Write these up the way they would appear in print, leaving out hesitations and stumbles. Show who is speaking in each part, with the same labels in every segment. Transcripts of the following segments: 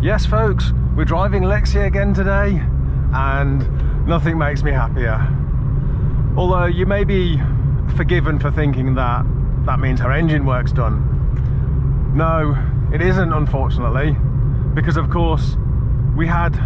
Speaker 1: Yes folks, we're driving Lexi again today and nothing makes me happier. Although you may be forgiven for thinking that that means her engine work's done. No, it isn't, unfortunately, because of course we had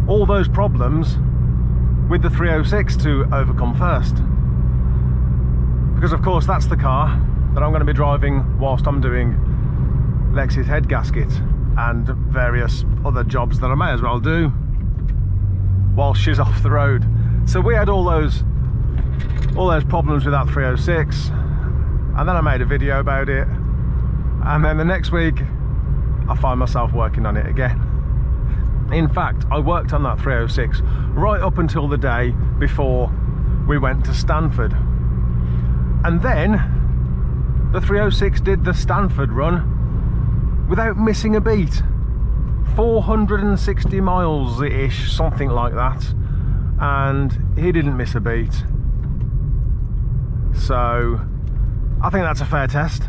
Speaker 1: all those problems with the 306 to overcome first. Because of course that's the car that I'm going to be driving whilst I'm doing Lexi's head gasket and various other jobs that I may as well do while she's off the road. So we had all those problems with that 306, and then I made a video about it, and then the next week I find myself working on it again. In fact, I worked on that 306 right up until the day before we went to Stanford, and then the 306 did the Stanford run without missing a beat. 460 miles-ish, something like that, and he didn't miss a beat. So I think that's a fair test.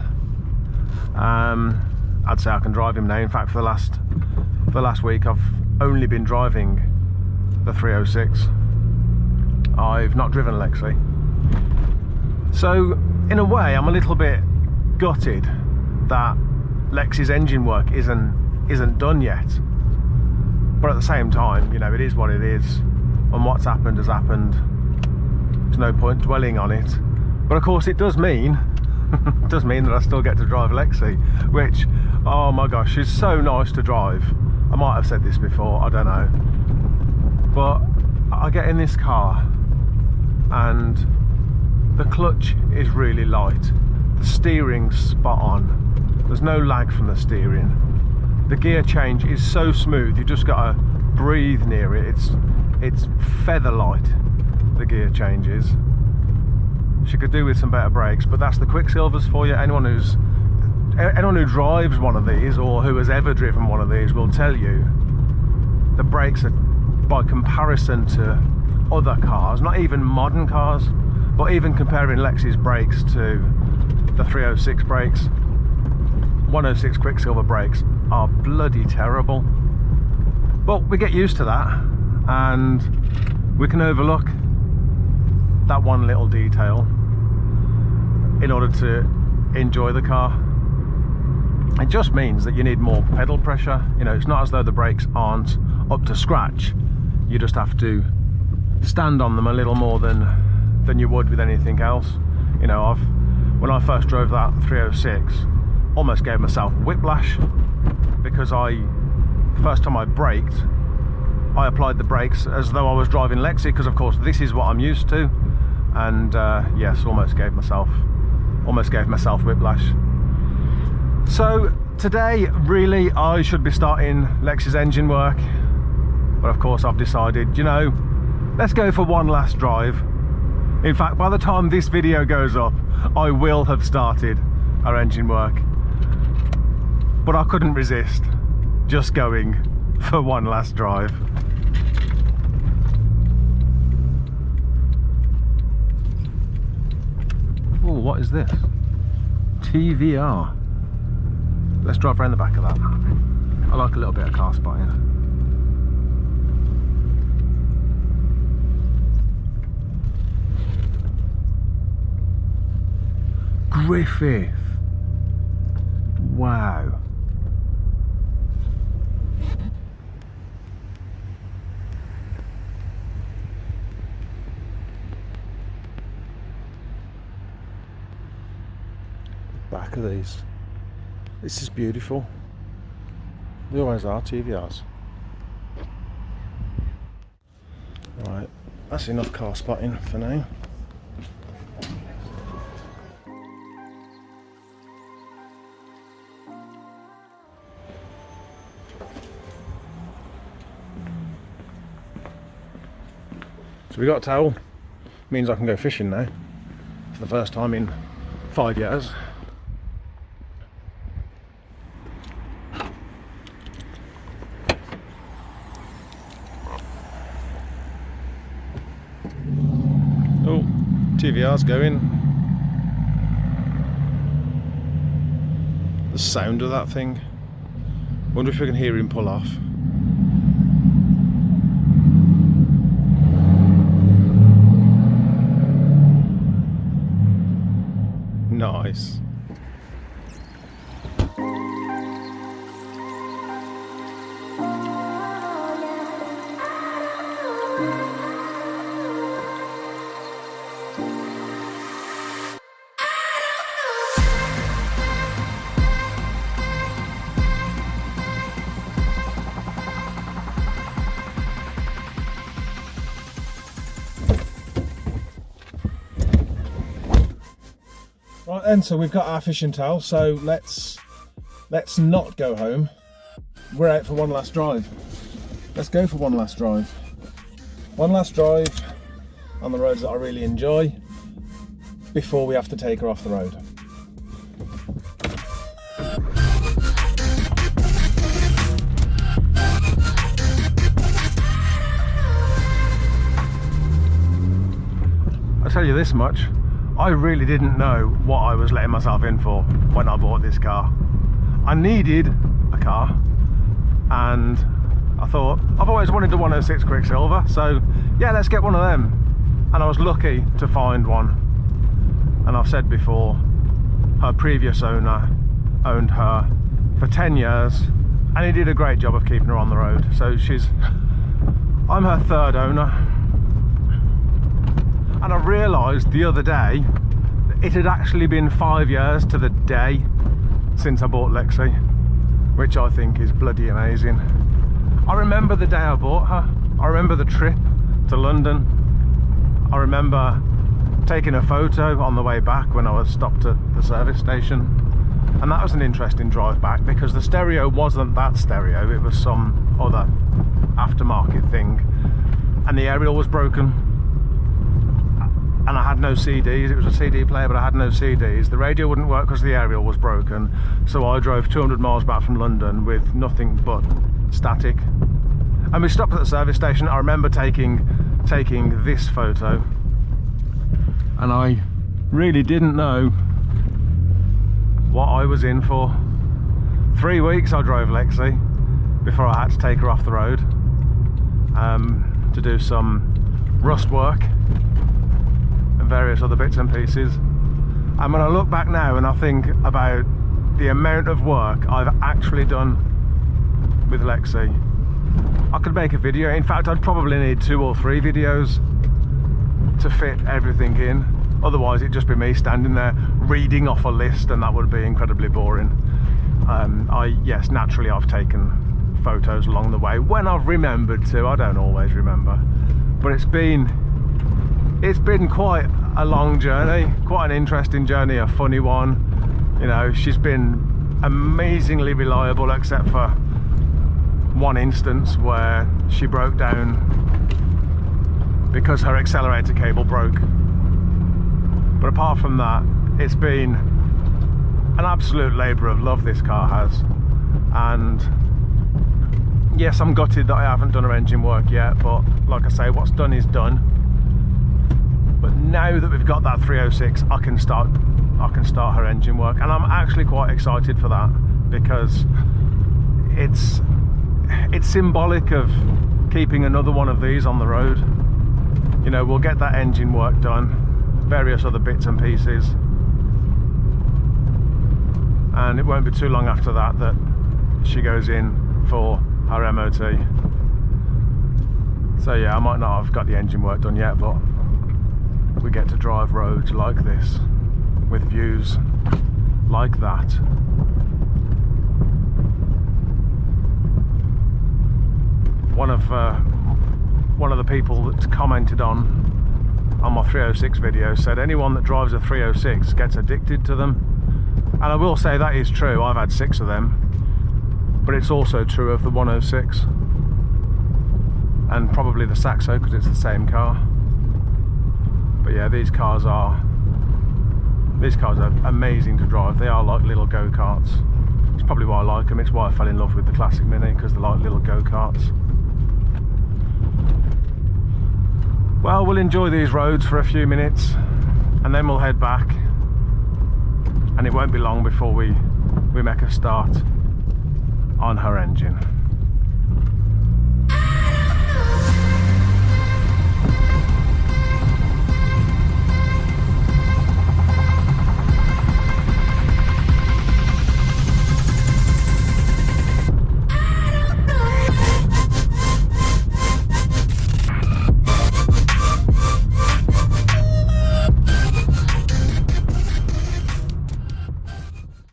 Speaker 1: I'd say I can drive him now. In fact, for the last week I've only been driving the 306. I've not driven Lexi. So in a way I'm a little bit gutted that Lexi's engine work isn't done yet, but at the same time, you know, it is what it is, and what's happened has happened. There's no point dwelling on it. But of course it does mean that I still get to drive Lexi, which, oh my gosh, she's so nice to drive. I might have said this before, I don't know, but I get in this car and the clutch is really light, the steering's spot on. There's no lag from the steering. The gear change is so smooth, you just gotta breathe near it. It's feather light, the gear changes. She could do with some better brakes, but that's the Quiksilvers for you. Anyone who drives one of these or who has ever driven one of these will tell you the brakes are, by comparison to other cars, not even modern cars, but even comparing Lexi's brakes to the 306 brakes, 106 Quiksilver brakes are bloody terrible. But we get used to that and we can overlook that one little detail in order to enjoy the car. It just means that you need more pedal pressure. You know, it's not as though the brakes aren't up to scratch. You just have to stand on them a little more than you would with anything else. You know, when I first drove that 306, almost gave myself whiplash because the first time I braked, I applied the brakes as though I was driving Lexi, because of course this is what I'm used to, and yes, almost gave myself whiplash. So today really I should be starting Lexi's engine work, but of course I've decided, you know, let's go for one last drive. In fact, by the time this video goes up, I will have started our engine work, but I couldn't resist just going for one last drive. Oh, what is this? TVR. Let's drive around the back of that. I like a little bit of car spotting. Griffith. Wow. Back of these. This is beautiful. They always are, TVRs. Right, that's enough car spotting for now. So we got a towel, means I can go fishing now for the first time in 5 years. Oh, TVR's going. The sound of that thing. Wonder if we can hear him pull off. Nice. Right then, so we've got our fishing towel, so let's not go home. We're out for one last drive. Let's go for one last drive. One last drive on the roads that I really enjoy before we have to take her off the road. I'll tell you this much. I really didn't know what I was letting myself in for when I bought this car. I needed a car, and I thought, I've always wanted a 106 Quiksilver, so yeah, let's get one of them. And I was lucky to find one. And I've said before, her previous owner owned her for 10 years, and he did a great job of keeping her on the road. So I'm her third owner. And I realised the other day that it had actually been 5 years to the day since I bought Lexi, which I think is bloody amazing. I remember the day I bought her. I remember the trip to London. I remember taking a photo on the way back when I was stopped at the service station. And that was an interesting drive back because the stereo wasn't that stereo, it was some other aftermarket thing. And the aerial was broken. And I had no CDs. It was a CD player, but I had no CDs. The radio wouldn't work because the aerial was broken. So I drove 200 miles back from London with nothing but static. And we stopped at the service station. I remember taking this photo, and I really didn't know what I was in for. 3 weeks I drove Lexi before I had to take her off the road to do some rust work and various other bits and pieces. And when I look back now and I think about the amount of work I've actually done with Lexi, I could make a video. In fact, I'd probably need 2 or 3 videos to fit everything in. Otherwise it'd just be me standing there reading off a list, and that would be incredibly boring. Yes, naturally I've taken photos along the way when I've remembered to. I don't always remember, but it's been quite a long journey, quite an interesting journey, a funny one. You know, she's been amazingly reliable, except for one instance where she broke down because her accelerator cable broke. But apart from that, it's been an absolute labour of love, this car has. And yes, I'm gutted that I haven't done her engine work yet, but like I say, what's done is done. But now that we've got that 306, I can start her engine work, and I'm actually quite excited for that, because it's symbolic of keeping another one of these on the road. You know, we'll get that engine work done, various other bits and pieces, and it won't be too long after that that she goes in for her MOT. So yeah, I might not have got the engine work done yet, but we get to drive roads like this with views like that. One of the people that commented on my 306 video said anyone that drives a 306 gets addicted to them, and I will say that is true. I've had 6 of them, but it's also true of the 106 and probably the Saxo, because it's the same car. But yeah, these cars are amazing to drive. They are like little go-karts. It's probably why I like them. It's why I fell in love with the Classic Mini, because they're like little go-karts. Well, we'll enjoy these roads for a few minutes and then we'll head back, and it won't be long before we make a start on her engine.